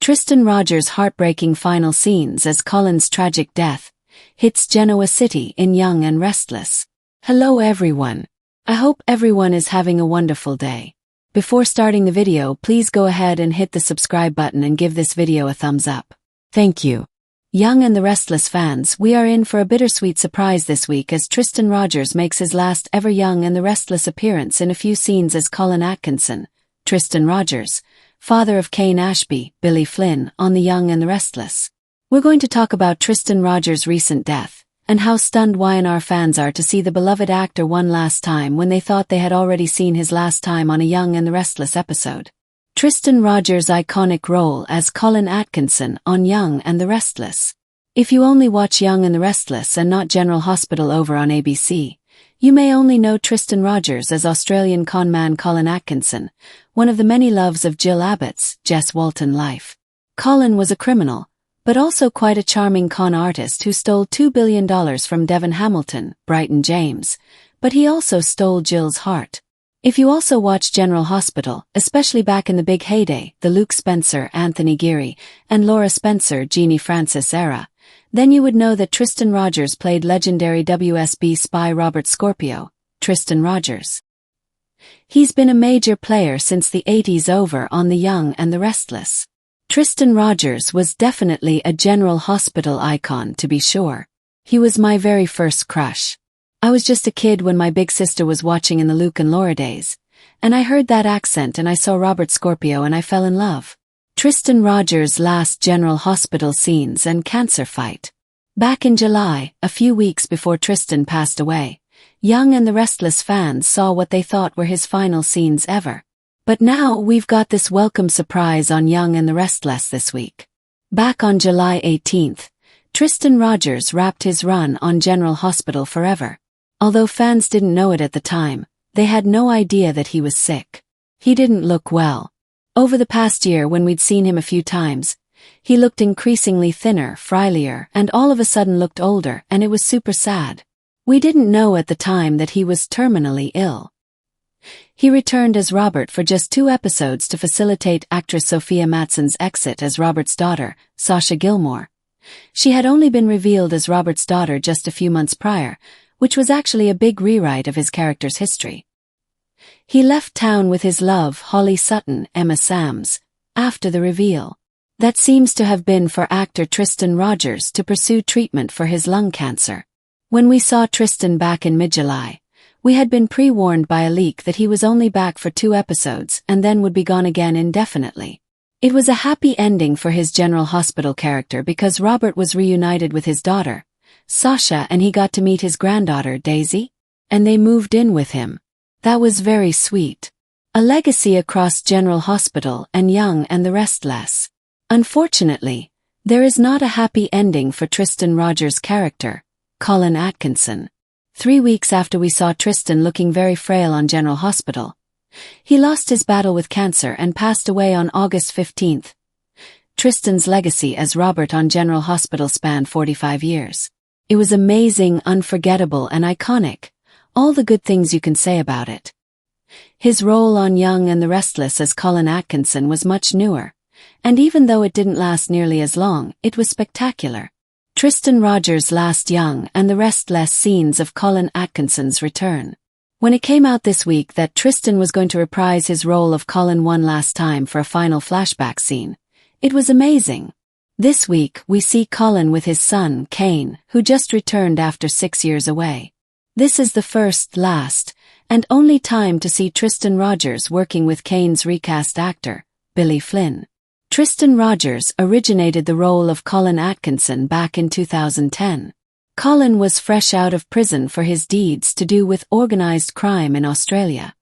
Tristan Rogers' heartbreaking final scenes as Colin's tragic death hits Genoa City in Young and Restless. Hello everyone. I hope everyone is having a wonderful day. Before starting the video, please go ahead and hit the subscribe button and give this video a thumbs up. Thank you. Young and the Restless fans, we are in for a bittersweet surprise this week as Tristan Rogers makes his last ever Young and the Restless appearance in a few scenes as Colin Atkinson, Tristan Rogers, father of Kane Ashby, Billy Flynn, on the Young and the Restless. We're going to talk about Tristan Rogers' recent death, and how stunned Y&R fans are to see the beloved actor one last time when they thought they had already seen his last time on a Young and the Restless episode. Tristan Rogers' iconic role as Colin Atkinson on Young and the Restless. If you only watch Young and the Restless and not General Hospital over on ABC, you may only know Tristan Rogers as Australian conman Colin Atkinson, one of the many loves of Jill Abbott's Jess Walton life. Colin was a criminal, but also quite a charming con artist who stole $2 billion from Devon Hamilton, Bryton James, but he also stole Jill's heart. If you also watch General Hospital, especially back in the big heyday, the Luke Spencer, Anthony Geary, and Laura Spencer, Jeannie Francis era, then you would know that Tristan Rogers played legendary WSB spy Robert Scorpio, Tristan Rogers. He's been a major player since the 80s over on the Young and the Restless. Tristan Rogers was definitely a General Hospital icon, to be sure. He was my very first crush. I was just a kid when my big sister was watching in the Luke and Laura days, and I heard that accent and I saw Robert Scorpio and I fell in love. Tristan Rogers' last General Hospital scenes and cancer fight. Back in July, a few weeks before Tristan passed away, Young and the Restless fans saw what they thought were his final scenes ever. But now we've got this welcome surprise on Young and the Restless this week. Back on July 18th, Tristan Rogers wrapped his run on General Hospital forever. Although fans didn't know it at the time, they had no idea that he was sick. He didn't look well. Over the past year when we'd seen him a few times, he looked increasingly thinner, frilier, and all of a sudden looked older, and it was super sad. We didn't know at the time that he was terminally ill. He returned as Robert for just 2 episodes to facilitate actress Sophia Matson's exit as Robert's daughter, Sasha Gilmore. She had only been revealed as Robert's daughter just a few months prior, which was actually a big rewrite of his character's history. He left town with his love, Holly Sutton, Emma Sams, after the reveal. That seems to have been for actor Tristan Rogers to pursue treatment for his lung cancer. When we saw Tristan back in mid-July, we had been pre-warned by a leak that he was only back for 2 episodes and then would be gone again indefinitely. It was a happy ending for his General Hospital character because Robert was reunited with his daughter, Sasha, and he got to meet his granddaughter, Daisy, and they moved in with him. That was very sweet. A legacy across General Hospital and Young and the Restless. Unfortunately, there is not a happy ending for Tristan Rogers' character, Colin Atkinson. 3 weeks after we saw Tristan looking very frail on General Hospital, he lost his battle with cancer and passed away on August 15th. Tristan's legacy as Robert on General Hospital spanned 45 years. It was amazing, unforgettable, and iconic. All the good things you can say about it. His role on Young and the Restless as Colin Atkinson was much newer, and even though it didn't last nearly as long, it was spectacular. Tristan Rogers' last Young and the Restless scenes of Colin Atkinson's return. When it came out this week that Tristan was going to reprise his role of Colin one last time for a final flashback scene, it was amazing. This week we see Colin with his son, Kane, who just returned after 6 years away. This is the first, last, and only time to see Tristan Rogers working with Kane's recast actor, Billy Flynn. Tristan Rogers originated the role of Colin Atkinson back in 2010. Colin was fresh out of prison for his deeds to do with organized crime in Australia.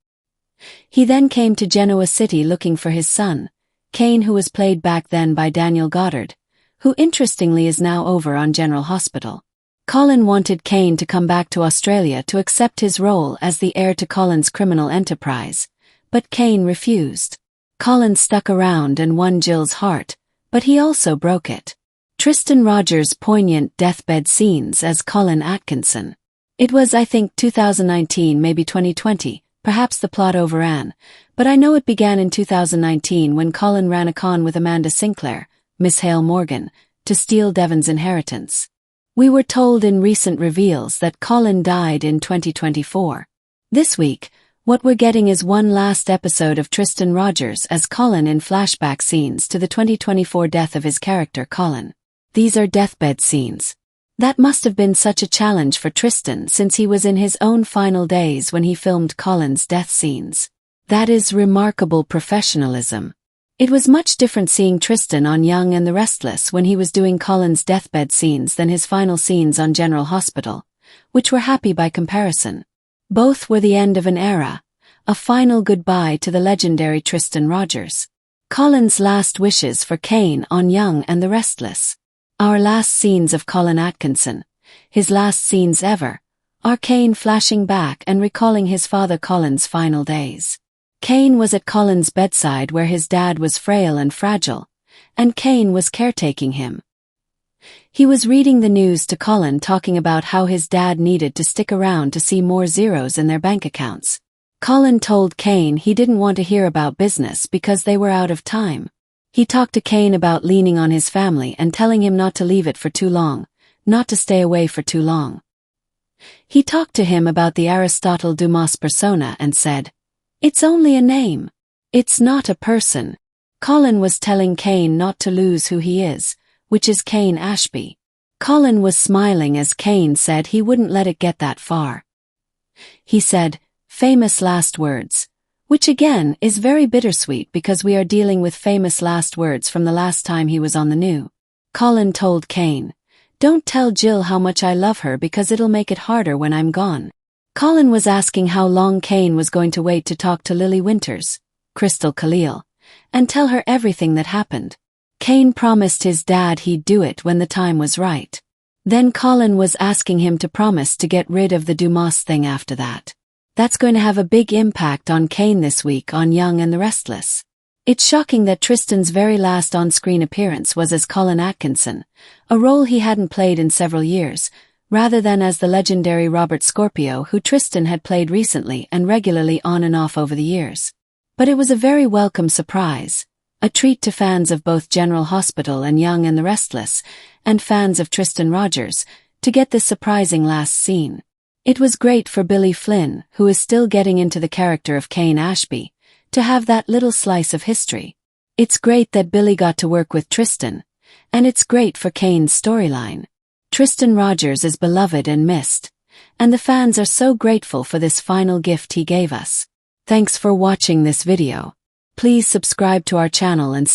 He then came to Genoa City looking for his son, Kane, who was played back then by Daniel Goddard, who interestingly is now over on General Hospital. Colin wanted Kane to come back to Australia to accept his role as the heir to Colin's criminal enterprise, but Kane refused. Colin stuck around and won Jill's heart, but he also broke it. Tristan Rogers' poignant deathbed scenes as Colin Atkinson. It was, I think, 2019, maybe 2020, Perhaps the plot overran, but I know it began in 2019 when Colin ran a con with Amanda Sinclair, Miss Hale Morgan, to steal Devon's inheritance. We were told in recent reveals that Colin died in 2024. This week, what we're getting is one last episode of Tristan Rogers as Colin in flashback scenes to the 2024 death of his character Colin. These are deathbed scenes. That must have been such a challenge for Tristan since he was in his own final days when he filmed Colin's death scenes. That is remarkable professionalism. It was much different seeing Tristan on Young and the Restless when he was doing Colin's deathbed scenes than his final scenes on General Hospital, which were happy by comparison. Both were the end of an era, a final goodbye to the legendary Tristan Rogers. Colin's last wishes for Kane on Young and the Restless. Our last scenes of Colin Atkinson, his last scenes ever, are Kane flashing back and recalling his father Colin's final days. Kane was at Colin's bedside where his dad was frail and fragile, and Kane was caretaking him. He was reading the news to Colin talking about how his dad needed to stick around to see more zeros in their bank accounts. Colin told Kane he didn't want to hear about business because they were out of time. He talked to Kane about leaning on his family and telling him not to leave it for too long, not to stay away for too long. He talked to him about the Aristotle Dumas persona and said, "It's only a name. It's not a person." Colin was telling Kane not to lose who he is, which is Kane Ashby. Colin was smiling as Kane said he wouldn't let it get that far. He said, "Famous last words," which again is very bittersweet because we are dealing with famous last words from the last time he was on the new. Colin told Kane, "Don't tell Jill how much I love her because it'll make it harder when I'm gone." Colin was asking how long Kane was going to wait to talk to Lily Winters, Crystal Khalil, and tell her everything that happened. Kane promised his dad he'd do it when the time was right. Then Colin was asking him to promise to get rid of the Dumas thing after that. That's going to have a big impact on Kane this week on Young and the Restless. It's shocking that Tristan's very last on-screen appearance was as Colin Atkinson, a role he hadn't played in several years, rather than as the legendary Robert Scorpio who Tristan had played recently and regularly on and off over the years. But it was a very welcome surprise, a treat to fans of both General Hospital and Young and the Restless, and fans of Tristan Rogers, to get this surprising last scene. It was great for Billy Flynn, who is still getting into the character of Kane Ashby, to have that little slice of history. It's great that Billy got to work with Tristan, and it's great for Kane's storyline. Tristan Rogers is beloved and missed, and the fans are so grateful for this final gift he gave us. Thanks for watching this video. Please subscribe to our channel and